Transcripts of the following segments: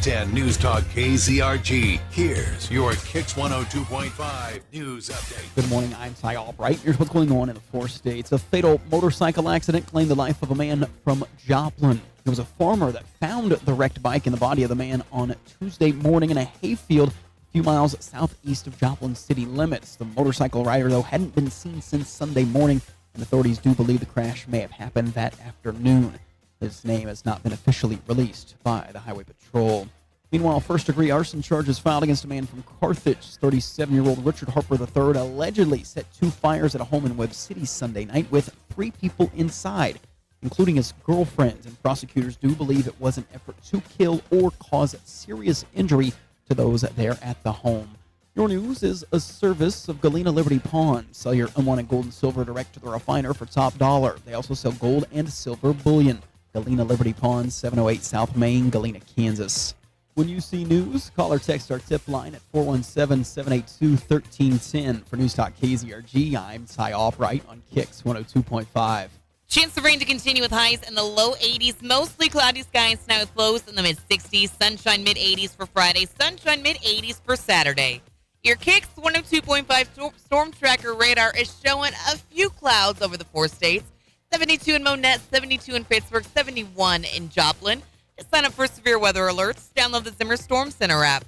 710 News Talk KZRG. Here's your KIX 102.5 news update. Good morning, I'm Ty Albright. Here's what's going on in the 4 states. A fatal motorcycle accident claimed the life of a man from Joplin. There was a farmer that found the wrecked bike and the body of the man on Tuesday morning in a hayfield a few miles southeast of Joplin city limits. The motorcycle rider, though, hadn't been seen since Sunday morning, and authorities do believe the crash may have happened that afternoon. His name has not been officially released by the Highway Patrol. Meanwhile, first-degree arson charges filed against a man from Carthage. 37-year-old Richard Harper III allegedly set 2 fires at a home in Webb City Sunday night with 3 people inside, including his girlfriend, and prosecutors do believe it was an effort to kill or cause serious injury to those there at the home. Your news is a service of Galena Liberty Pawn. Sell your unwanted gold and silver direct to the refiner for top dollar. They also sell gold and silver bullion. Galena Liberty Pawn, 708 South Main, Galena, Kansas. When you see news, call or text our tip line at 417-782-1310. For News Talk KZRG, I'm Ty Albright on KIX 102.5. Chance of rain to continue with highs in the low 80s. Mostly cloudy skies tonight with lows in the mid-60s. Sunshine mid-80s for Friday. Sunshine mid-80s for Saturday. Your KIX 102.5 storm tracker radar is showing a few clouds over the 4 states. 72 in Monette, 72 in Pittsburgh, 71 in Joplin. Just sign up for severe weather alerts. Download the Zimmer Storm Center app.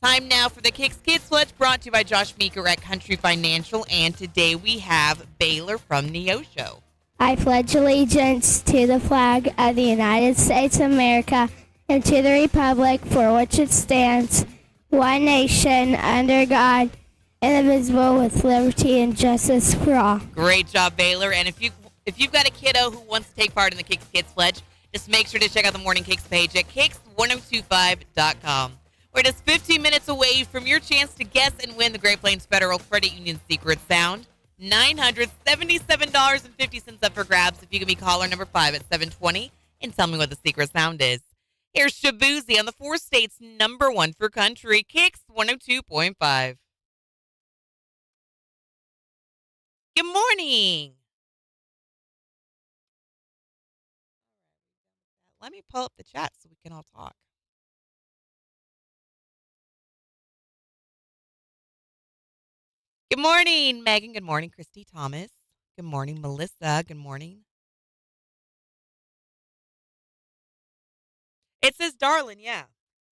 Time now for the KIX Kids Pledge, brought to you by Josh Meeker at Country Financial. And today we have Baylor from Neosho. I pledge allegiance to the flag of the United States of America and to the republic for which it stands, one nation, under God, indivisible, with liberty and justice for all. Great job, Baylor. And if you've got a kiddo who wants to take part in the KIX Kids Pledge, just make sure to check out the Morning KIX page at KIX1025.com. We're just 15 minutes away from your chance to guess and win the Great Plains Federal Credit Union Secret Sound. $977.50 up for grabs if you give me caller number 5 at 720 and tell me what the secret sound is. Here's Shabuzi on the 4 states number 1 for country, KIX 102.5. Good morning. Let me pull up the chat so we can all talk. Good morning, Megan. Good morning, Christy Thomas. Good morning, Melissa. Good morning. It says Darlin', yeah.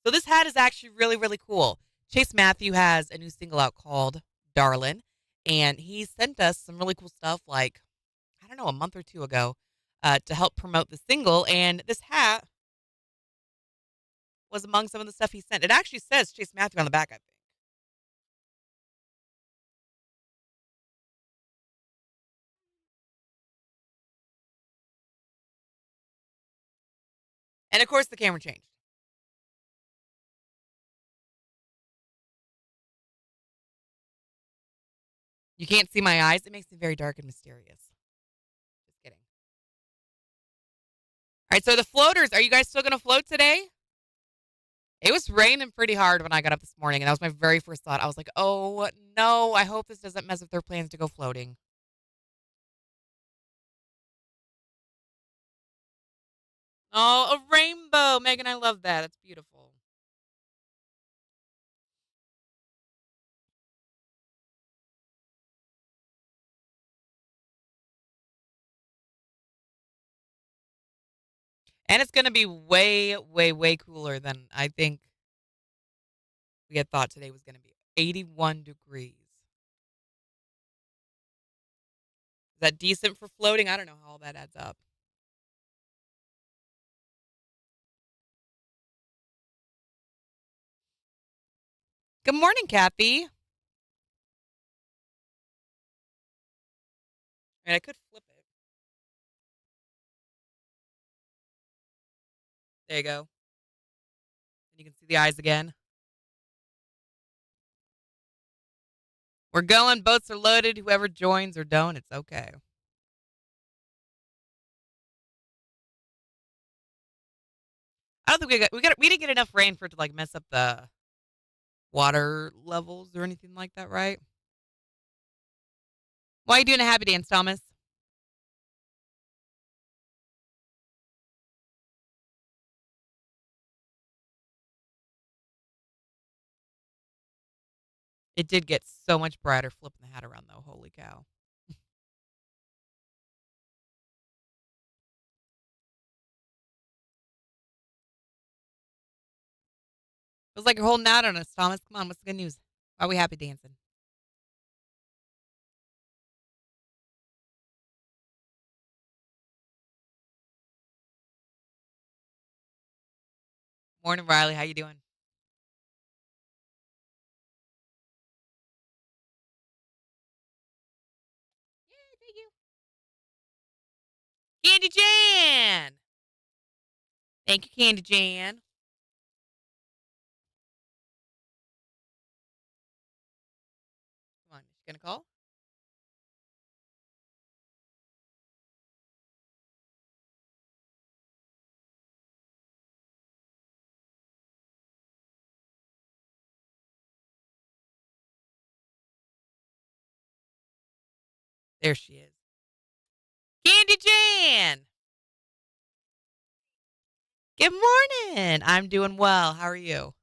So this hat is actually really, really cool. Chase Matthew has a new single out called Darlin', and he sent us some really cool stuff like, I don't know, a month or 2 ago to help promote the single, and this hat was among some of the stuff he sent. It actually says Chase Matthew on the back, I think. And of course, the camera changed. You can't see my eyes. It makes it very dark and mysterious. Just kidding. All right, so the floaters, are you guys still going to float today? It was raining pretty hard when I got up this morning, and that was my very first thought. I was like, oh, no, I hope this doesn't mess with their plans to go floating. Oh, a rainbow. Megan, I love that. That's beautiful. And it's going to be way, way, way cooler than I think we had thought today was going to be. 81 degrees. Is that decent for floating? I don't know how all that adds up. Good morning, Kathy. And I could flip it. There you go. And you can see the eyes again. We're going. Boats are loaded. Whoever joins or don't, it's okay. I don't think we didn't get enough rain for it to like mess up the water levels or anything like that, right? Why are you doing a happy dance, Thomas? It did get so much brighter flipping the hat around, though. Holy cow. Feels like you're holding out on us, Thomas. Come on, what's the good news? Why are we happy dancing? Morning, Riley. How you doing? Yeah, thank you. Candy Jan. Thank you, Candy Jan. Come on, is she gonna call? There she is. Candy Jan. Good morning. I'm doing well. How are you?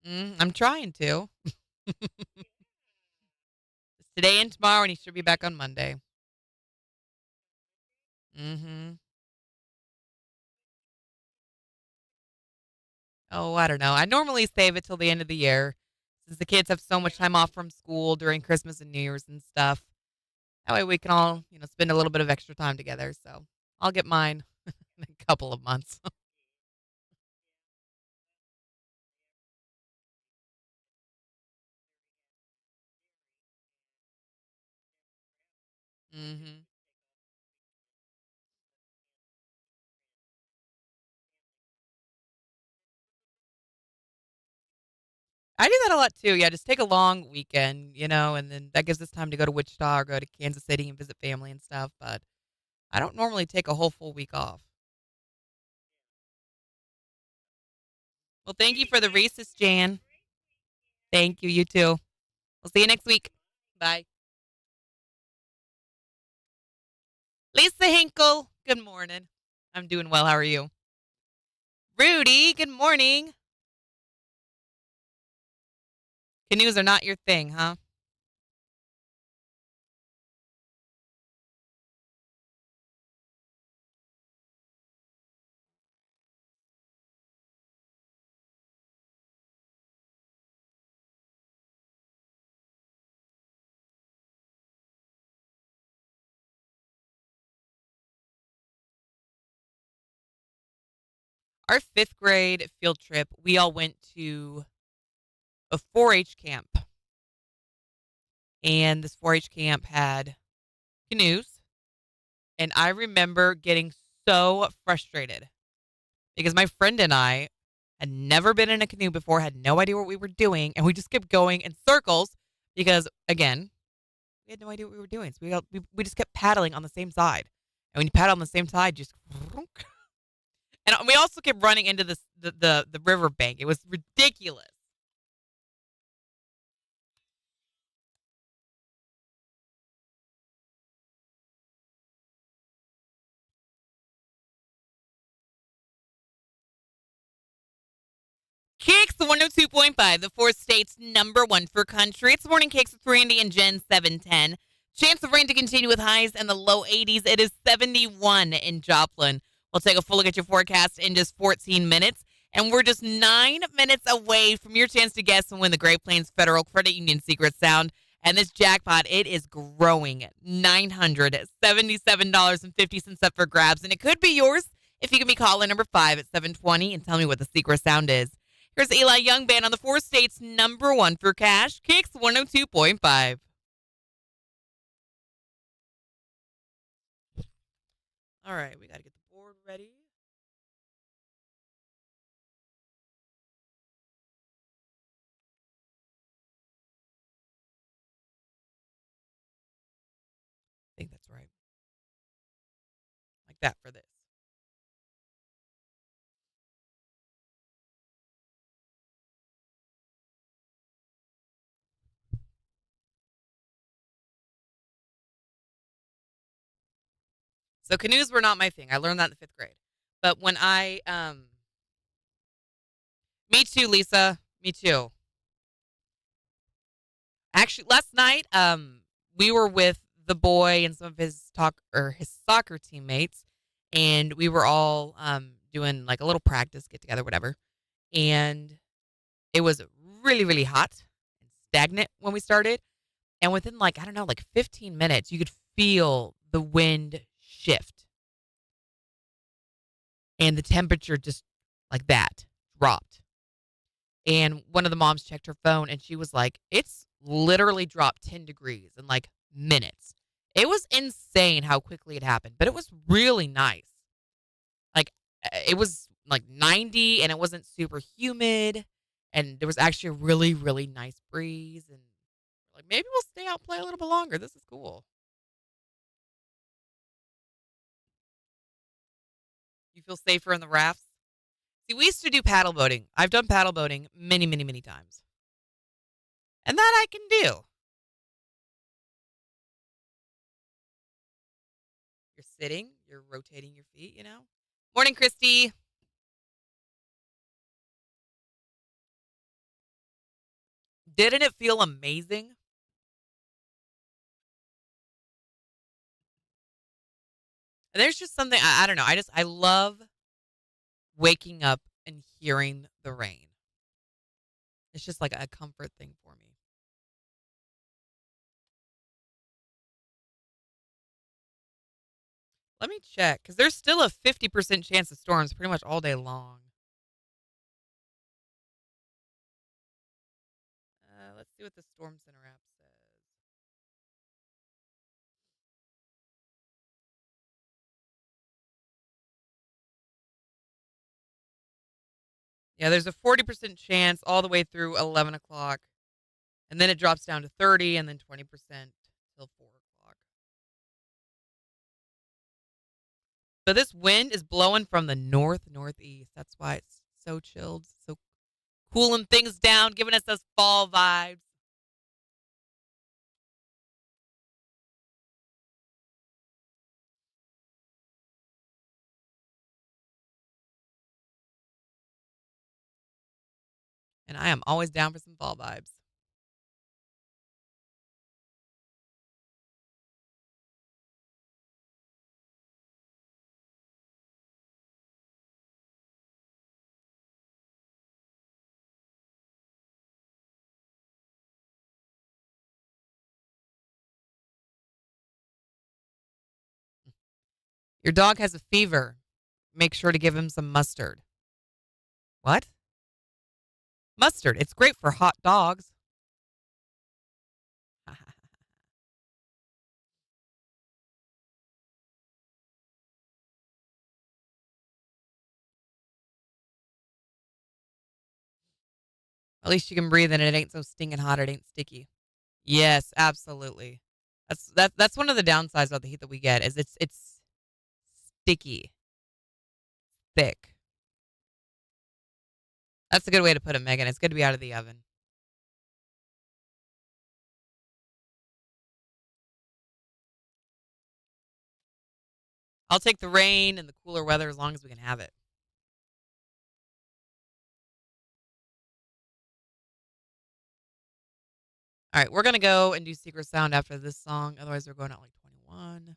I'm trying to. It's today and tomorrow, and he should be back on Monday. Mm-hmm. Oh, I don't know. I normally save it till the end of the year since the kids have so much time off from school during Christmas and New Year's and stuff. That way we can all, spend a little bit of extra time together. So I'll get mine in a couple of months. hmm I do that a lot too. Yeah, just take a long weekend, and then that gives us time to go to Wichita or go to Kansas City and visit family and stuff. But I don't normally take a whole full week off. Well, thank you for the Reese's, Jan. Thank you. You too. We'll see you next week. Bye. Lisa Hinkle, good morning. I'm doing well. How are you? Rudy, good morning. Canoes are not your thing, huh? Our fifth grade field trip, we all went to a 4 H camp. And this 4 H camp had canoes. And I remember getting so frustrated because my friend and I had never been in a canoe before, had no idea what we were doing. And we just kept going in circles because, again, we had no idea what we were doing. So we just kept paddling on the same side. And when you paddle on the same side, just. And we also kept running into the river bank. It was ridiculous. KIX 102.5, the fourth state's number one for country. It's Morning KIX with Randy and Jen, 710. Chance of rain to continue with highs in the low 80s. It is 71 in Joplin. We'll take a full look at your forecast in just 14 minutes. And we're just 9 minutes away from your chance to guess and win the Great Plains Federal Credit Union Secret Sound. And this jackpot, it is growing. $977.50 up for grabs. And it could be yours if you can be caller number 5 at 720 and tell me what the secret sound is. Here's Eli Young Band on the four states number one for cash, KIX 102.5. All right, we got to get the board ready. I think that's right. Like that for this. So canoes were not my thing. I learned that in the fifth grade. But when me too, Lisa. Me too. Actually, last night, we were with the boy and some of his soccer teammates, and we were all doing like a little practice get together, whatever. And it was really, really hot and stagnant when we started. And within like, I don't know, like 15 minutes, you could feel the wind shift and the temperature just like that dropped. And one of the moms checked her phone and she was like, it's literally dropped 10 degrees in like minutes. It was insane how quickly it happened, but it was really nice. Like, it was like 90 and it wasn't super humid. And there was actually a really, really nice breeze. And like, maybe we'll stay out and play a little bit longer. This is cool. You feel safer in the rafts? See, we used to do paddle boating. I've done paddle boating many, many, many times. And that I can do. You're sitting, you're rotating your feet, you know? Morning, Christy. Didn't it feel amazing? And there's just something, I don't know. I love waking up and hearing the rain. It's just like a comfort thing for me. Let me check because there's still a 50% chance of storms pretty much all day long. Let's see what the Storm Center app says. Yeah, there's a 40% chance all the way through 11 o'clock. And then it drops down to 30 and then 20% till 4 o'clock. But this wind is blowing from the northeast. That's why it's so chilled, so cooling things down, giving us those fall vibes. And I am always down for some fall vibes. Your dog has a fever. Make sure to give him some mustard. What? Mustard. It's great for hot dogs. At least you can breathe and it ain't so stinking hot. It ain't sticky. Yes, absolutely. That's one of the downsides of the heat that we get is it's sticky, thick. That's a good way to put it, Megan. It's good to be out of the oven. I'll take the rain and the cooler weather as long as we can have it. All right, we're going to go and do Secret Sound after this song. Otherwise, we're going out like 21.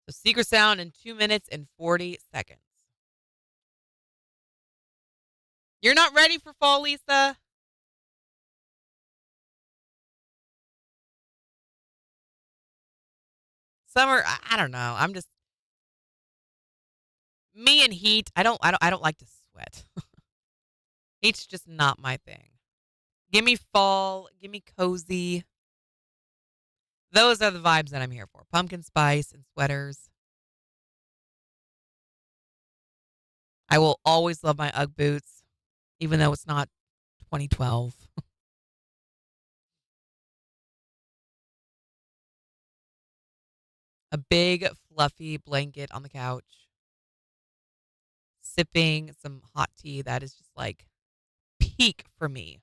So, Secret Sound in 2 minutes and 40 seconds. You're not ready for fall, Lisa? Summer, I don't know. I'm just me and heat. I don't like to sweat. Heat's just not my thing. Give me fall, give me cozy. Those are the vibes that I'm here for. Pumpkin spice and sweaters. I will always love my Ugg boots, even though it's not 2012. A big fluffy blanket on the couch, sipping some hot tea. That is just like peak for me.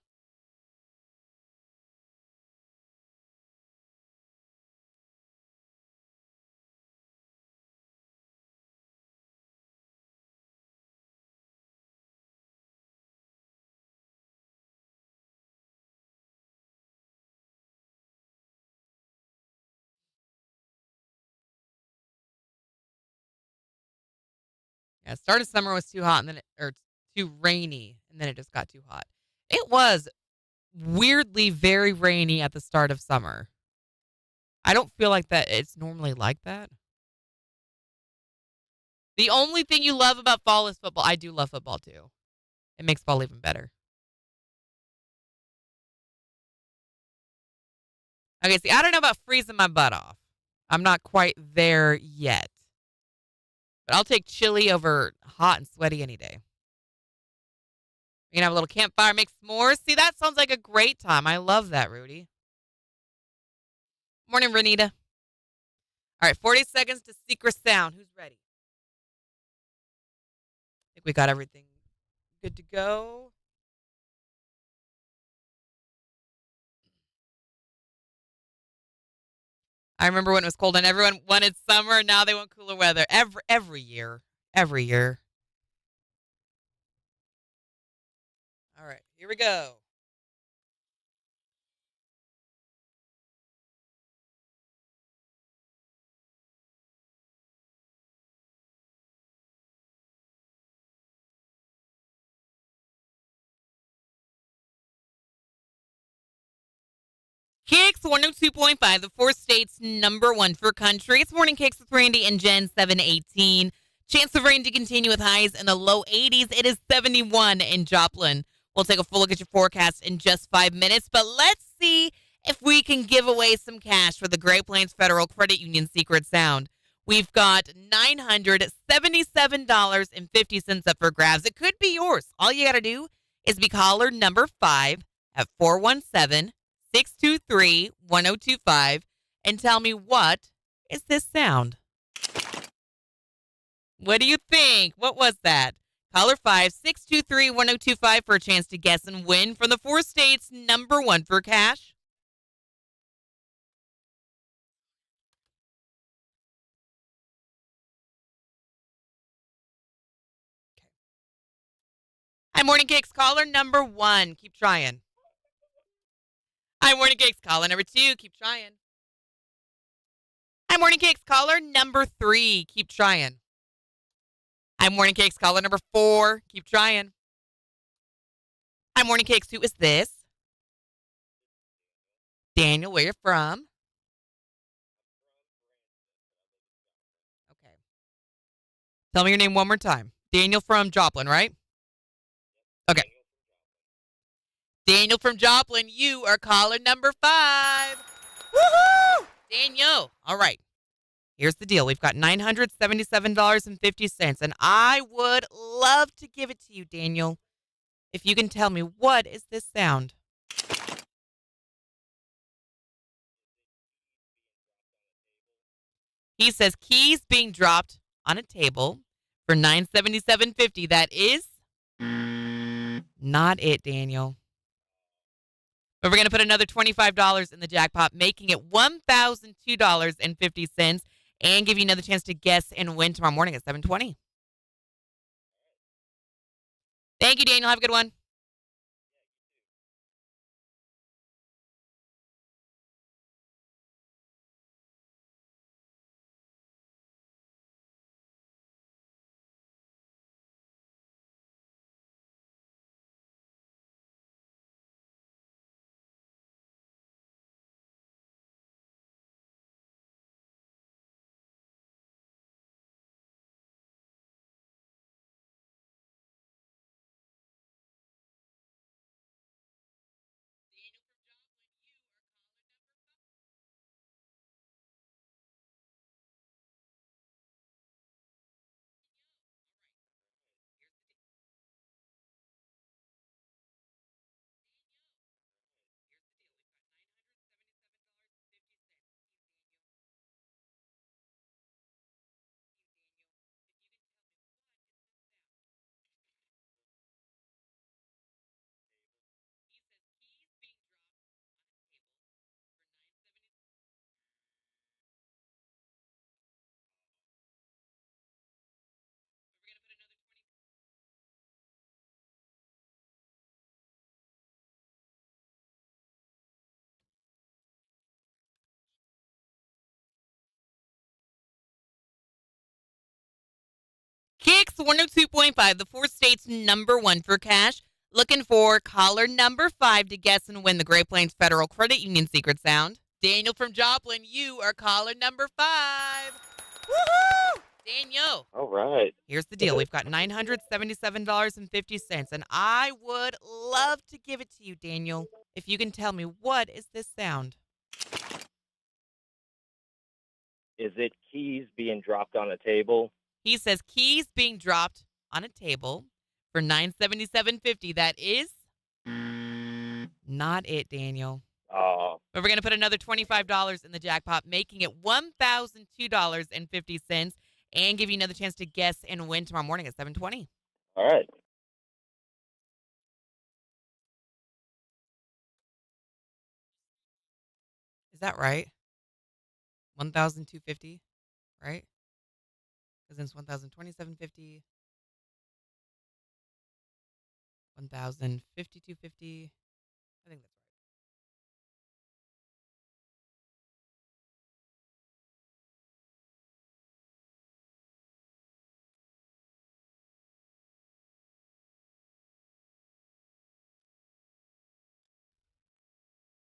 Yeah, start of summer was too hot and then or too rainy, and then it just got too hot. It was weirdly very rainy at the start of summer. I don't feel like that it's normally like that. The only thing you love about fall is football. I do love football too. It makes fall even better. Okay, see, I don't know about freezing my butt off. I'm not quite there yet. But I'll take chilly over hot and sweaty any day. You can have a little campfire, make s'mores. See, that sounds like a great time. I love that, Rudy. Morning, Renita. All right, 40 seconds to secret sound. Who's ready? I think we got everything good to go. I remember when it was cold and everyone wanted summer, and now they want cooler weather. Every year. Every year. All right, here we go. KIX 102.5, the four states number one for country. It's Morning KIX with Randy and Jen, 718. Chance of rain to continue with highs in the low 80s. It is 71 in Joplin. We'll take a full look at your forecast in just 5 minutes, but let's see if we can give away some cash for the Great Plains Federal Credit Union Secret Sound. We've got $977.50 up for grabs. It could be yours. All you got to do is be caller number 5 at 417-623-1025 and tell me, what is this sound? What do you think? What was that? Caller 5-623-1025 for a chance to guess and win from the four states number one for cash. Okay. Hi, Morning KIX caller number 1. Keep trying. Hi, Morning KIX caller number 2. Keep trying. Hi, Morning KIX caller number 3. Keep trying. Hi, Morning KIX caller number 4. Keep trying. Hi, Morning KIX. Who is this? Daniel, where you from? Okay. Tell me your name one more time. Daniel from Joplin, right? Okay. Daniel from Joplin, you are caller number 5. Woohoo! Daniel. All right. Here's the deal. We've got $977.50, and I would love to give it to you, Daniel, if you can tell me, what is this sound? He says keys being dropped on a table for $977.50. That is not it, Daniel. But we're going to put another $25 in the jackpot, making it $1,002.50, and give you another chance to guess and win tomorrow morning at 7:20. Thank you, Daniel. Have a good one. KIX 102.5, the four states number one for cash. Looking for caller number 5 to guess and win the Great Plains Federal Credit Union secret sound. Daniel from Joplin, you are caller number 5. Woohoo! Daniel. All right. Here's the deal. We've got $977.50, and I would love to give it to you, Daniel, if you can tell me, what is this sound? Is it keys being dropped on a table? He says keys being dropped on a table for $977.50. That is not it, Daniel. Oh, But we're going to put another $25 in the jackpot, making it $1,002.50, and give you another chance to guess and win tomorrow morning at 7:20. all right. Is that right? 1,250, right? Because then it's 1,027.50, 1,052.50. I think that's right.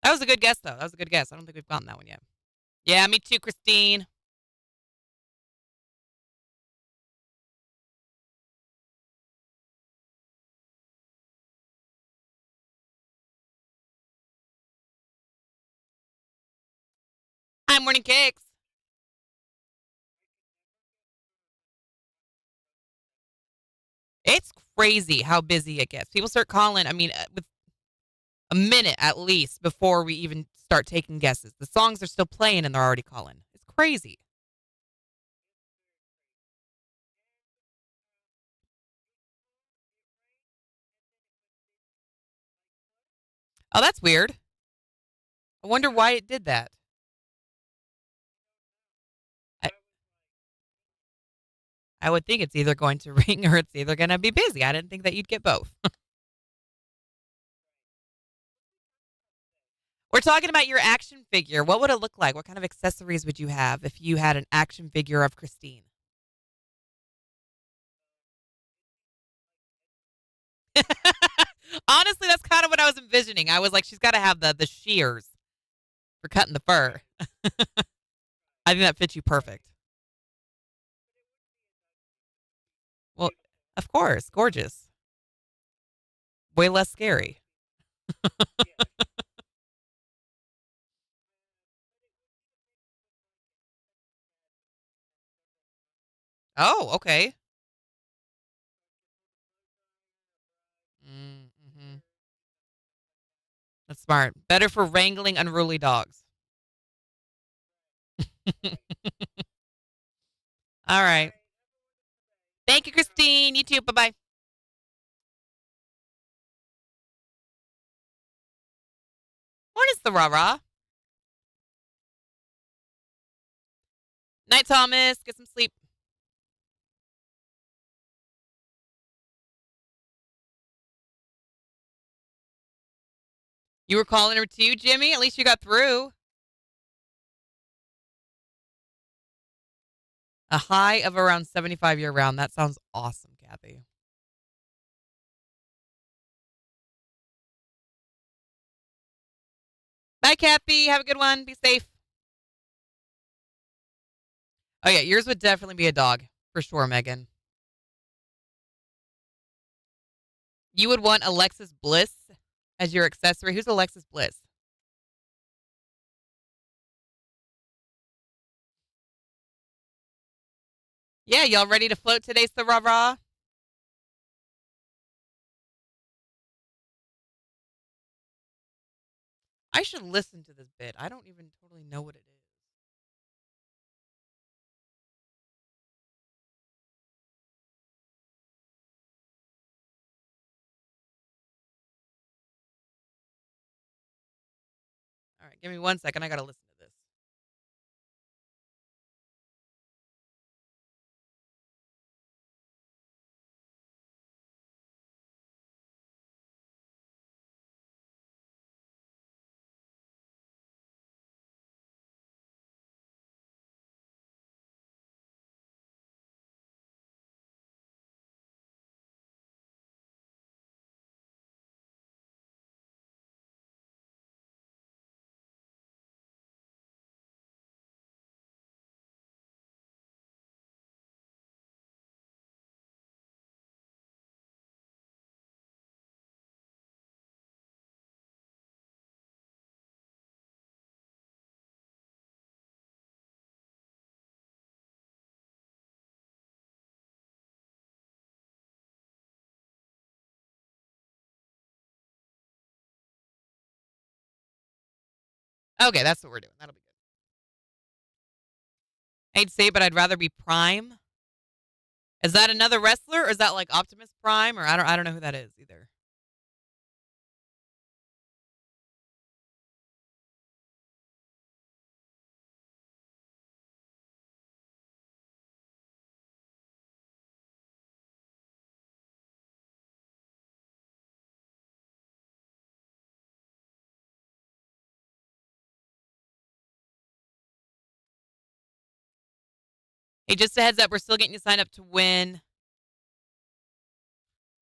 That was a good guess, though. That was a good guess. I don't think we've gotten that one yet. Yeah, me too, Christine. Hi, Morning Kicks. It's crazy how busy it gets. People start calling, I mean, with a minute at least before we even start taking guesses. The songs are still playing and they're already calling. It's crazy. Oh, that's weird. I wonder why it did that. I, I would think it's either going to ring or it's either going to be busy. I didn't think that you'd get both. We're talking about your action figure. What would it look like? What kind of accessories would you have if you had an action figure of Christine? Honestly, that's kind of what I was envisioning. I was like, she's got to have the shears for cutting the fur. I think that fits you perfect. Well, of course, gorgeous. Way less scary. Oh, okay. Mm-hmm. That's smart. Better for wrangling unruly dogs. All right. Thank you, Christine. You too. Bye bye. What is the rah rah? Night, Thomas. Get some sleep. You were calling her too, Jimmy? At least you got through. A high of around 75 year round. That sounds awesome, Kathy. Bye, Kathy. Have a good one. Be safe. Oh, yeah. Yours would definitely be a dog. For sure, Megan. You would want Alexis Bliss as your accessory. Who's Alexis Bliss? Yeah, y'all ready to float today's the rah rah? I should listen to this bit. I don't even totally know what it is. All right, give me 1 second. I got to listen to this. Okay, that's what we're doing. That'll be good. I hate to say it, but I'd rather be Prime. Is that another wrestler, or is that like Optimus Prime, or I don't know who that is either. Hey, just a heads up, we're still getting you signed up to win.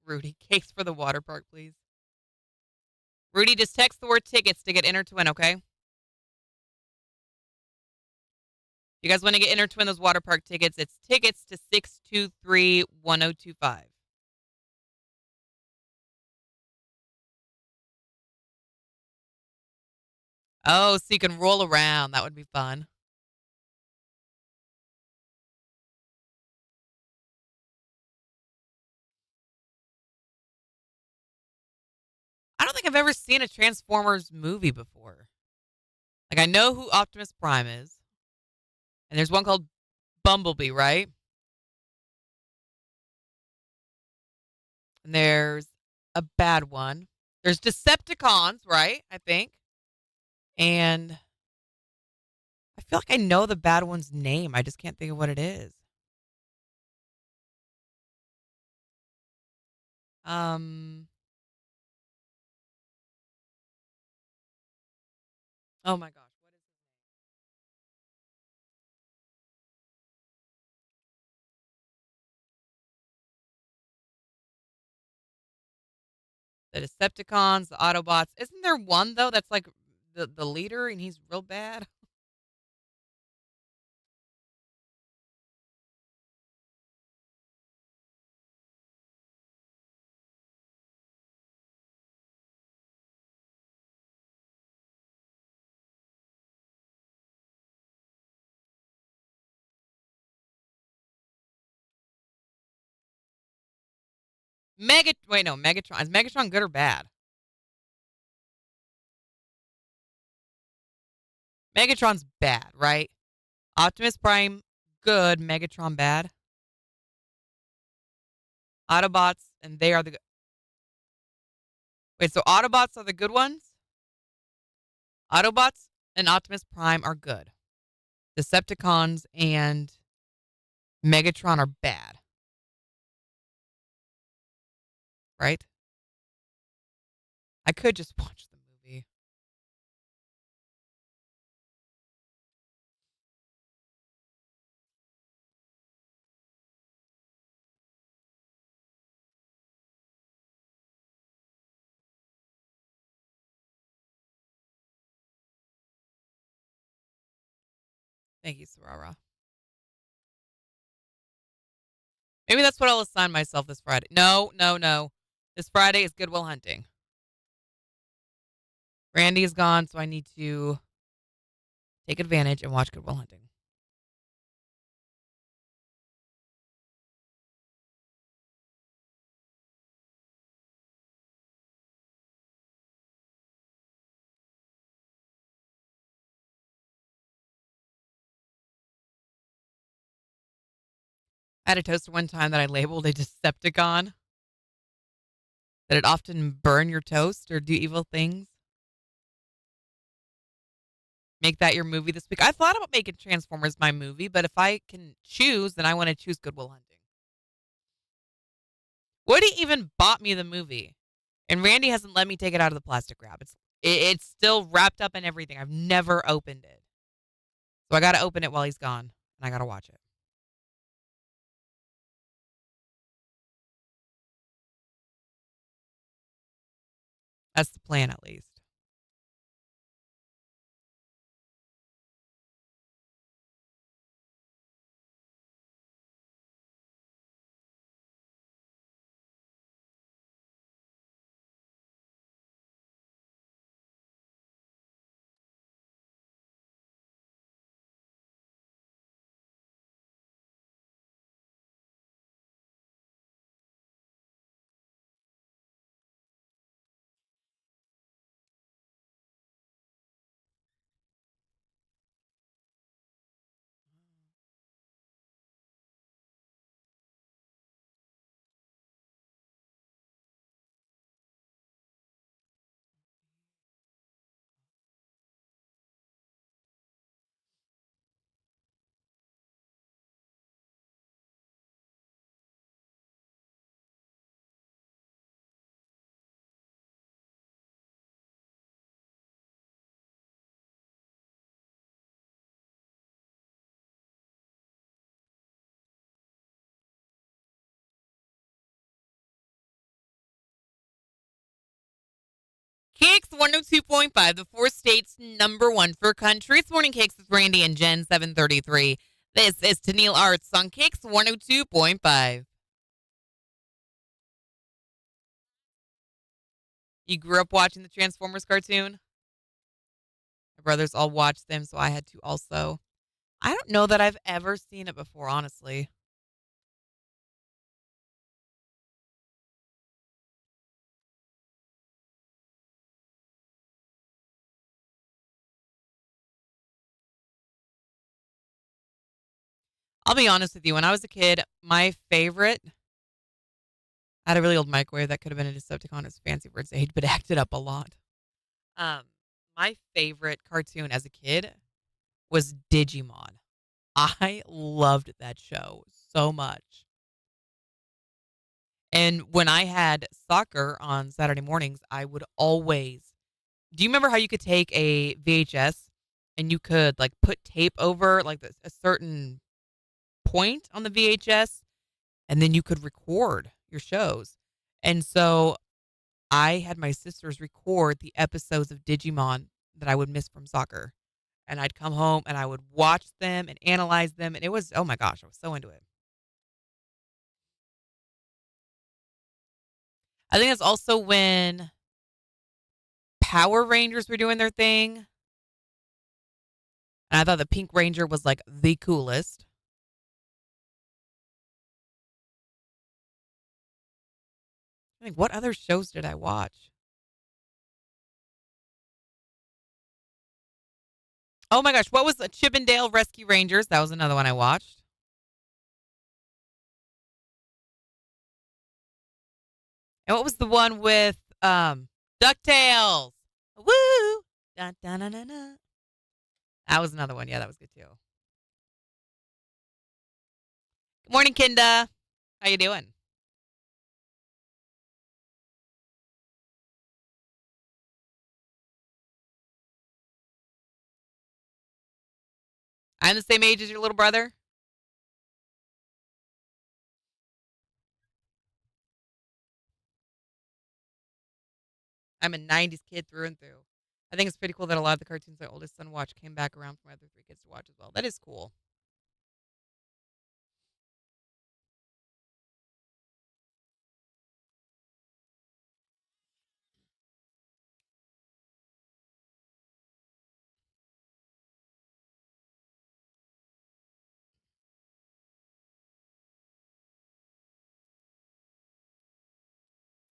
Rudy, cakes for the water park, please. Rudy, just text the word tickets to get entered to win, okay? You guys want to get entered to win those water park tickets? It's tickets to 623-1025. Oh, so you can roll around. That would be fun. I don't think I've ever seen a Transformers movie before. Like, I know who Optimus Prime is. And there's one called Bumblebee, right? And there's a bad one. There's Decepticons, right? I think. And I feel like I know the bad one's name. I just can't think of what it is. Oh my gosh. What is the Decepticons, the Autobots? Isn't there one though that's like the leader and he's real bad? Megatron. Is Megatron good or bad? Megatron's bad, right? Optimus Prime, good. Megatron, bad. Autobots, and they are the. Wait, so Autobots are the good ones? Autobots and Optimus Prime are good. Decepticons and Megatron are bad. Right? I could just watch the movie. Thank you, Sarara. Maybe that's what I'll assign myself this Friday. No, no, no. This Friday is Goodwill Hunting. Randy is gone, so I need to take advantage and watch Goodwill Hunting. I had a toaster one time that I labeled a Decepticon. That it often burn your toast or do evil things. Make that your movie this week. I thought about making Transformers my movie, but if I can choose, then I want to choose Goodwill Hunting. Woody even bought me the movie, and Randy hasn't let me take it out of the plastic wrap. It's still wrapped up in everything. I've never opened it, so I got to open it while he's gone, and I got to watch it. That's the plan, at least. KIX 102.5, the four states number one for country. It's Morning KIX with Randy and Jen, 733. This is Tennille Arts on KIX 102.5. You grew up watching the Transformers cartoon? My brothers all watched them, so I had to also. I don't know that I've ever seen it before, honestly. I'll be honest with you. When I was a kid, my favorite, I had a really old microwave that could have been a Decepticon. It's fancy for its age, but acted up a lot. My favorite cartoon as a kid was Digimon. I loved that show so much. And when I had soccer on Saturday mornings, I would always. Do you remember how you could take a VHS and you could like put tape over like a certain point on the VHS, and then you could record your shows? And so I had my sisters record the episodes of Digimon that I would miss from soccer. And I'd come home and I would watch them and analyze them. And it was, oh my gosh, I was so into it. I think that's also when Power Rangers were doing their thing. And I thought the Pink Ranger was like the coolest. I think, what other shows did I watch? Oh my gosh, what was the Chippendale Rescue Rangers? That was another one I watched. And what was the one with DuckTales? Woo! Dun, dun, dun, dun, dun. That was another one. Yeah, that was good too. Good morning, Kinda. How you doing? I'm the same age as your little brother. I'm a 90s kid through and through. I think it's pretty cool that a lot of the cartoons my oldest son watched came back around for my other three kids to watch as well. That is cool.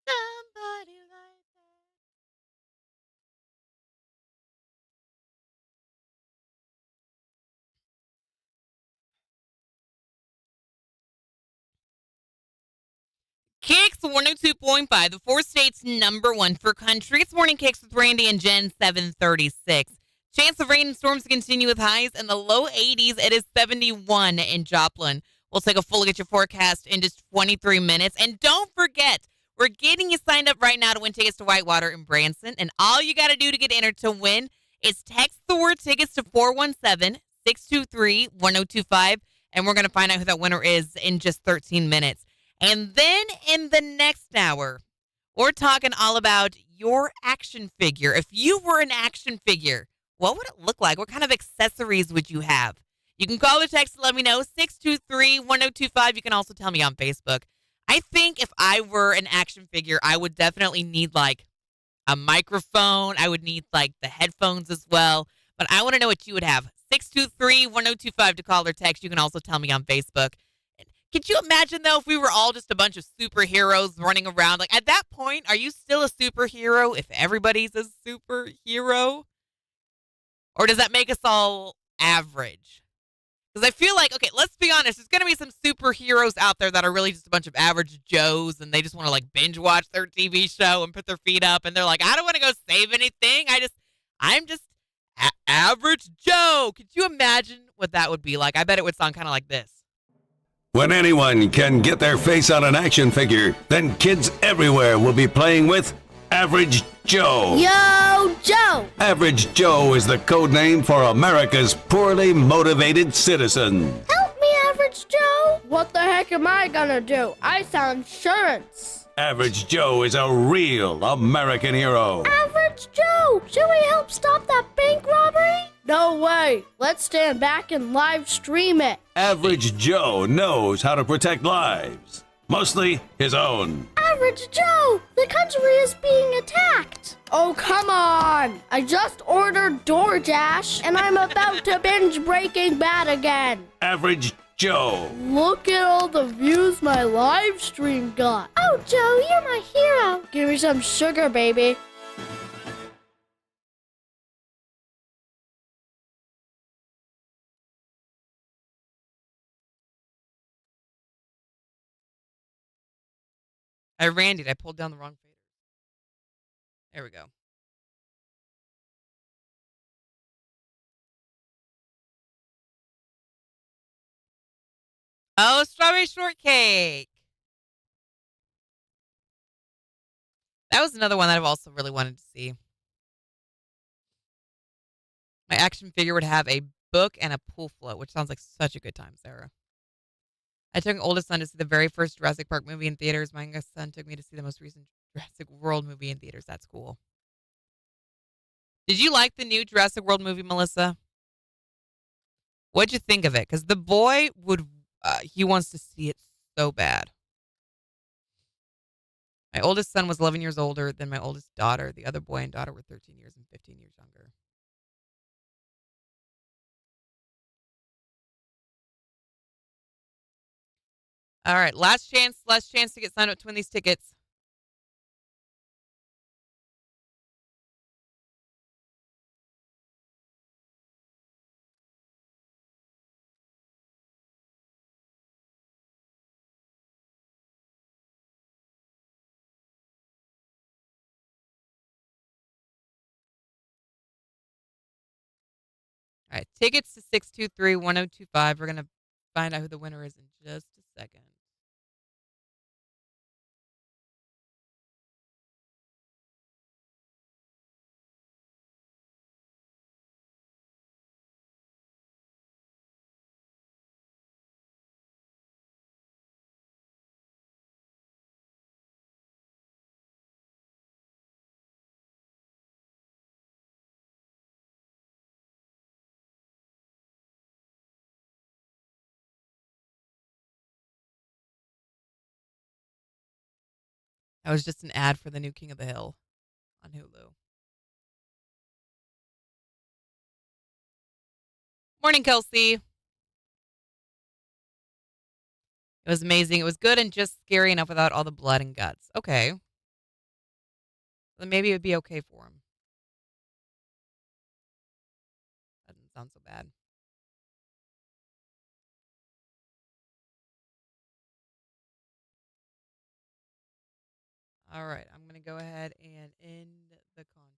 Somebody like that. KIX 102.5, the four states number one for country. It's Morning KIX with Randy and Jen, 736. Chance of rain and storms to continue with highs in the low 80s. It is 71 in Joplin. We'll take a full look at your forecast in just 23 minutes. And don't forget, we're getting you signed up right now to win tickets to Whitewater in Branson. And all you got to do to get entered to win is text the word tickets to 417-623-1025. And we're going to find out who that winner is in just 13 minutes. And then in the next hour, we're talking all about your action figure. If you were an action figure, what would it look like? What kind of accessories would you have? You can call or text to let me know, 623-1025. You can also tell me on Facebook. I think if I were an action figure, I would definitely need like a microphone. I would need like the headphones as well. But I want to know what you would have. 623-1025 to call or text. You can also tell me on Facebook. Could you imagine, though, if we were all just a bunch of superheroes running around? Like, at that point, are you still a superhero if everybody's a superhero? Or does that make us all average? Because I feel like, okay, let's be honest, there's going to be some superheroes out there that are really just a bunch of average Joes, and they just want to, like, binge watch their TV show and put their feet up, and they're like, I don't want to go save anything. I'm just average Joe. Could you imagine what that would be like? I bet it would sound kind of like this. When anyone can get their face on an action figure, then kids everywhere will be playing with Average Joe. Yo, Joe! Average Joe is the code name for America's poorly motivated citizen. Help me, Average Joe! What the heck am I gonna do? I sell insurance. Average Joe is a real American hero. Average Average Joe, should we help stop that bank robbery? No way. Let's stand back and live stream it. Average Joe knows how to protect lives, mostly his own. Average Joe, the country is being attacked. Oh, come on. I just ordered DoorDash and I'm about to binge Breaking Bad again. Average Joe. Look at all the views my live stream got. Oh, Joe, you're my hero. Give me some sugar, baby. I randied. I pulled down the wrong fader. There we go. Oh, strawberry shortcake. That was another one that I've also really wanted to see. My action figure would have a book and a pool float, which sounds like such a good time, Sarah. I took my oldest son to see the very first Jurassic Park movie in theaters. My youngest son took me to see the most recent Jurassic World movie in theaters. That's cool. Did you like the new Jurassic World movie, Melissa? What'd you think of it? Because the boy he wants to see it so bad. My oldest son was 11 years older than my oldest daughter. The other boy and daughter were 13 years and 15 years younger. All right, last chance to get signed up to win these tickets. All right, tickets to 623-1025. We're going to find out who the winner is in just a second. That was just an ad for the new King of the Hill on Hulu. Morning, Kelsey. It was amazing. It was good and just scary enough without all the blood and guts. Okay. Then maybe it would be okay for him. That doesn't sound so bad. All right. I'm going to go ahead and end the contest.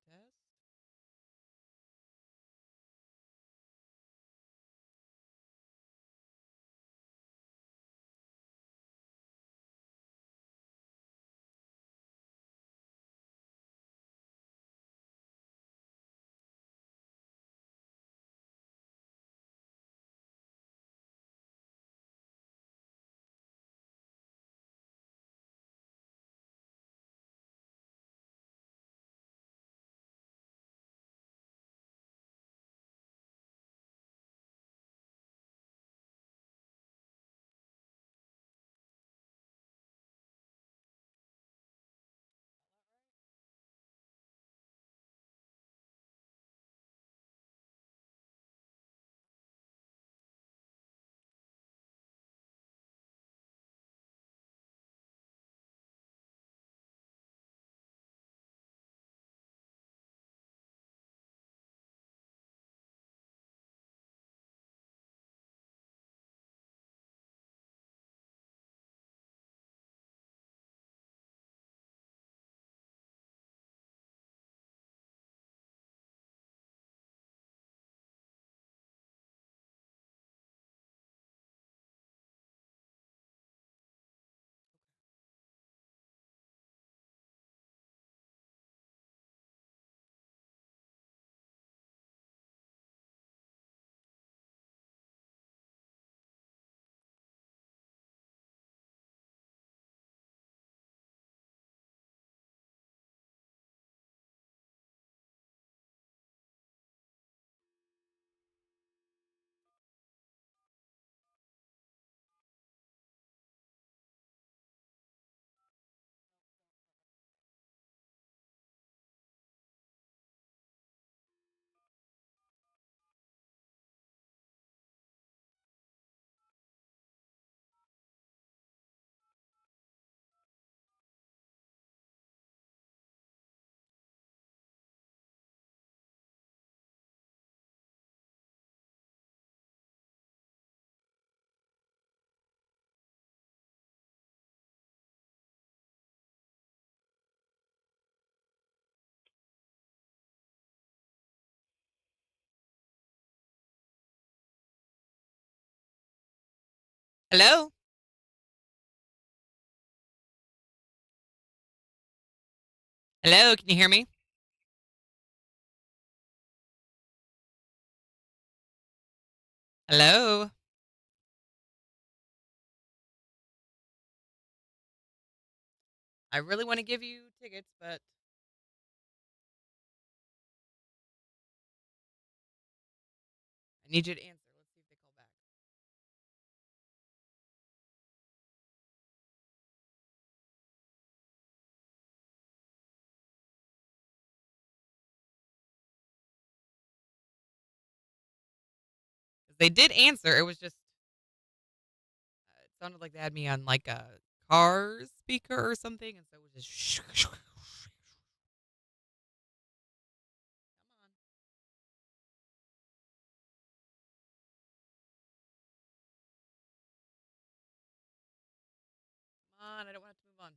Hello? Hello, can you hear me? Hello? I really want to give you tickets, but I need you to answer. Let's see if they call back. They did answer. It was just, it sounded like they had me on like a car speaker or something. And so it was just, come on. Come on. I don't want to move on.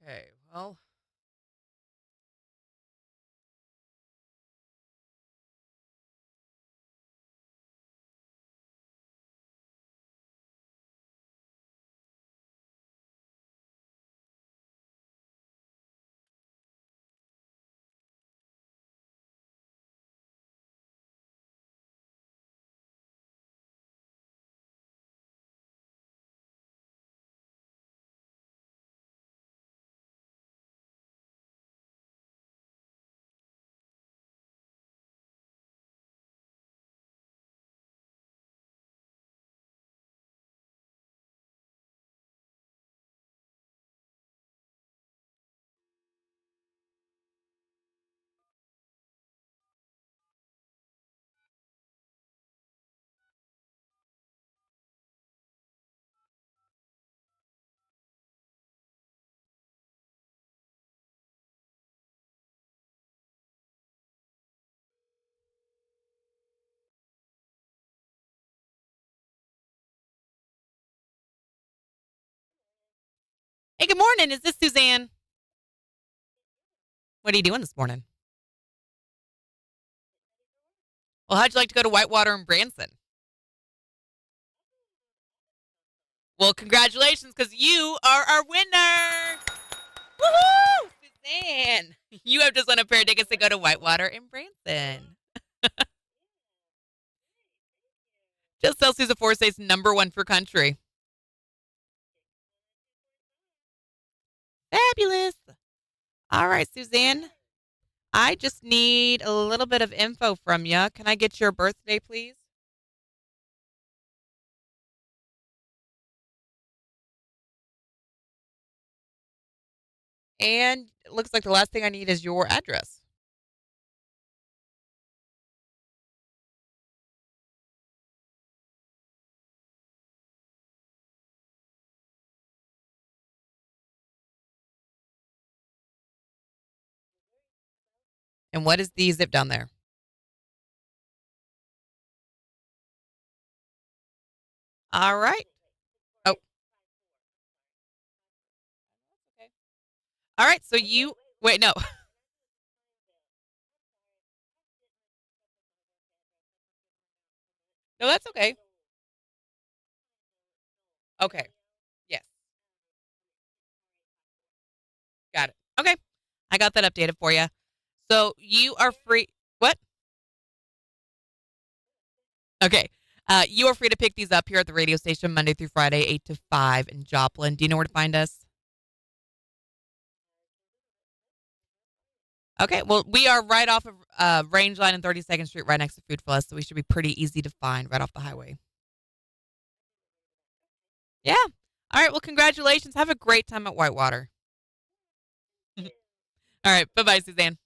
Okay. Well, hey, good morning. Is this Suzanne? What are you doing this morning? Well, how'd you like to go to Whitewater and Branson? Well, congratulations, because you are our winner. Woohoo! Suzanne, you have just won a pair of tickets to go to Whitewater and Branson. Just tell Susan Forsay's #1 for country. Fabulous. All right, Suzanne. I just need a little bit of info from you. Can I get your birthday, please? And it looks like the last thing I need is your address. And what is the zip down there? All right. Oh, okay. All right. So you wait. No, no, that's okay. Okay. Yes. Got it. Okay. I got that updated for you. So you are free. What? Okay. You are free to pick these up here at the radio station Monday through Friday, 8 to 5 in Joplin. Do you know where to find us? Okay. Well, we are right off of Range Line and 32nd Street, right next to Food Plus. So we should be pretty easy to find right off the highway. Yeah. All right. Well, congratulations. Have a great time at Whitewater. All right. Bye bye, Suzanne.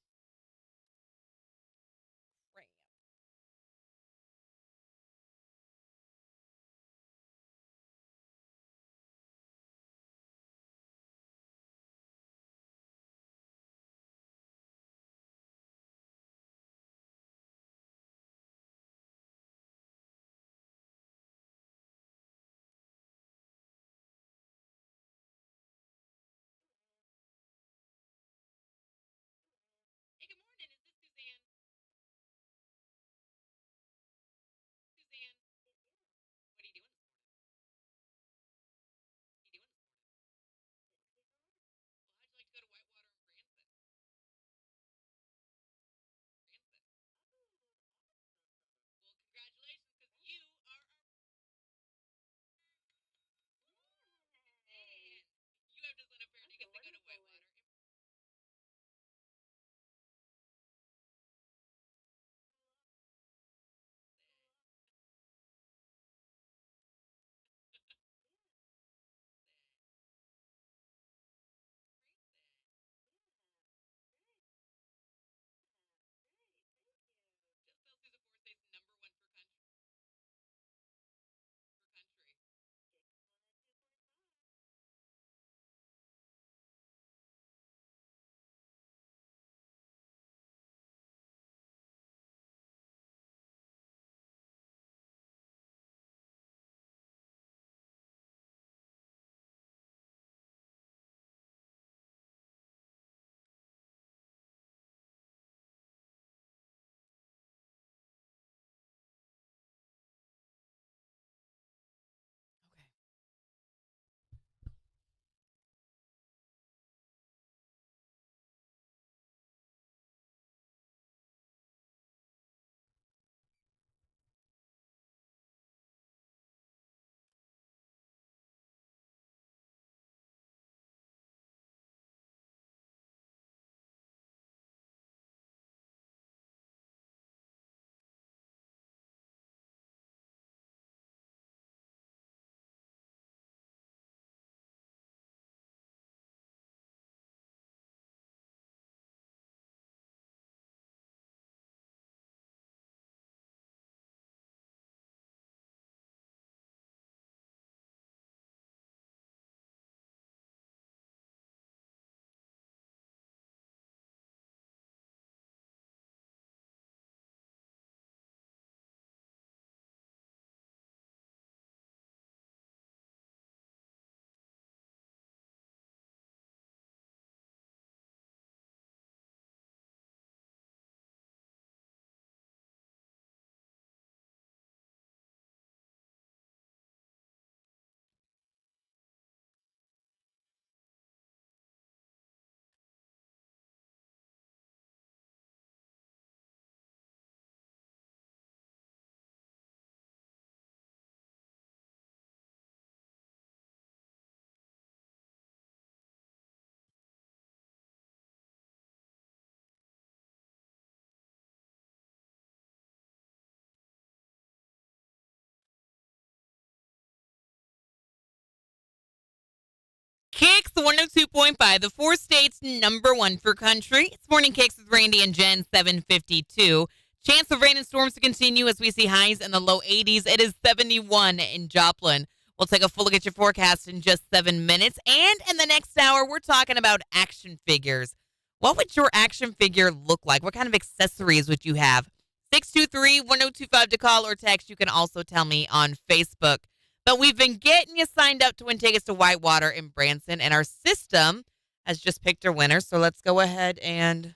102.5, the four states #1 for country. It's Morning Kicks with Randy and Jen, 7:52. Chance of rain and storms to continue as we see highs in the low 80s. It is 71 in Joplin. We'll take a full look at your forecast in just 7 minutes. And in the next hour, we're talking about action figures. What would your action figure look like? What kind of accessories would you have? 623-1025 to call or text. You can also tell me on Facebook. But we've been getting you signed up to win tickets to Whitewater in Branson, and our system has just picked our winner. So let's go ahead and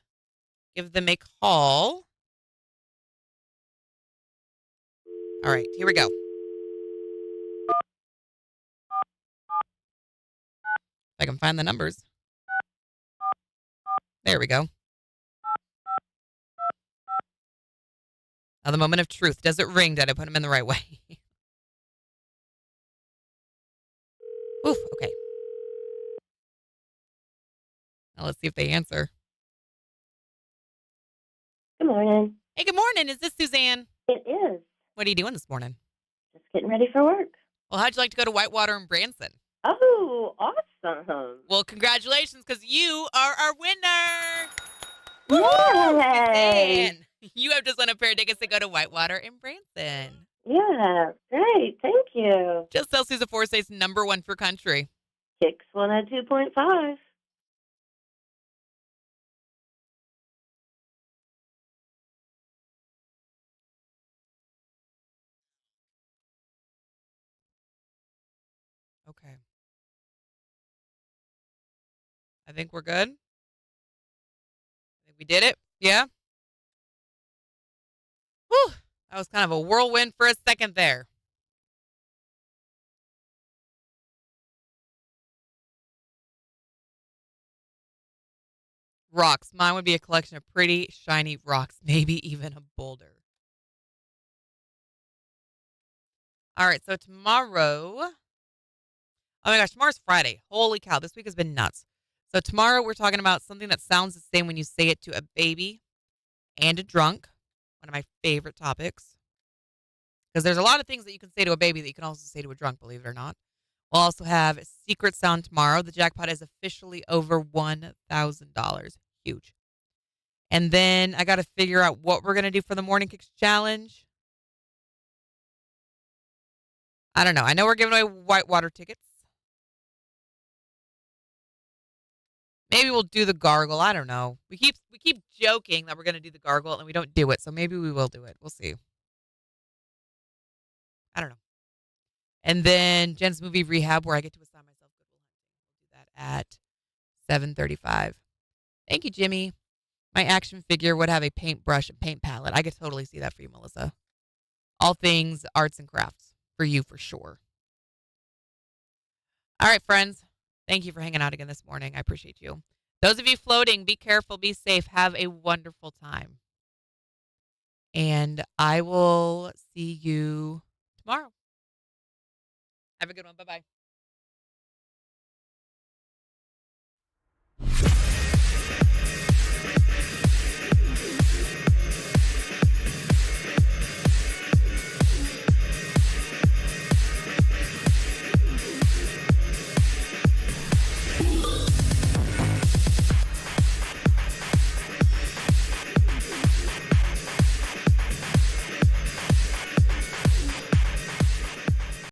give them a call. All right, here we go. If I can find the numbers. There we go. Now the moment of truth. Does it ring? Did I put them in the right way? Oof, okay. Now let's see if they answer. Good morning. Hey, good morning. Is this Suzanne? It is. What are you doing this morning? Just getting ready for work. Well, how'd you like to go to Whitewater and Branson? Oh, awesome. Well, congratulations, because you are our winner. Yay. Suzanne, you have just won a pair of tickets to go to Whitewater in Branson. Yeah, great. Thank you. Just tell Susan four states #1 for country. KIX 102.5. Okay. I think we're good. I think we did it. Yeah. Whew. That was kind of a whirlwind for a second there. Rocks. Mine would be a collection of pretty, shiny rocks, maybe even a boulder. All right, so tomorrow. Oh my gosh, tomorrow's Friday. Holy cow, this week has been nuts. So tomorrow we're talking about something that sounds the same when you say it to a baby and a drunk. One of my favorite topics. Because there's a lot of things that you can say to a baby that you can also say to a drunk, believe it or not. We'll also have Secret Sound tomorrow. The jackpot is officially over $1,000. Huge. And then I got to figure out what we're going to do for the Morning Kicks Challenge. I don't know. I know we're giving away Whitewater tickets. Maybe we'll do the gargle. I don't know. We keep joking that we're going to do the gargle and we don't do it. So maybe we will do it. We'll see. I don't know. And then Jen's movie Rehab, where I get to assign myself Good Will Hunting. We'll do that at 7:35. Thank you, Jimmy. My action figure would have a paintbrush and paint palette. I could totally see that for you, Melissa. All things arts and crafts for you for sure. All right, friends. Thank you for hanging out again this morning. I appreciate you. Those of you floating, be careful, be safe, have a wonderful time. And I will see you tomorrow. Have a good one. Bye-bye.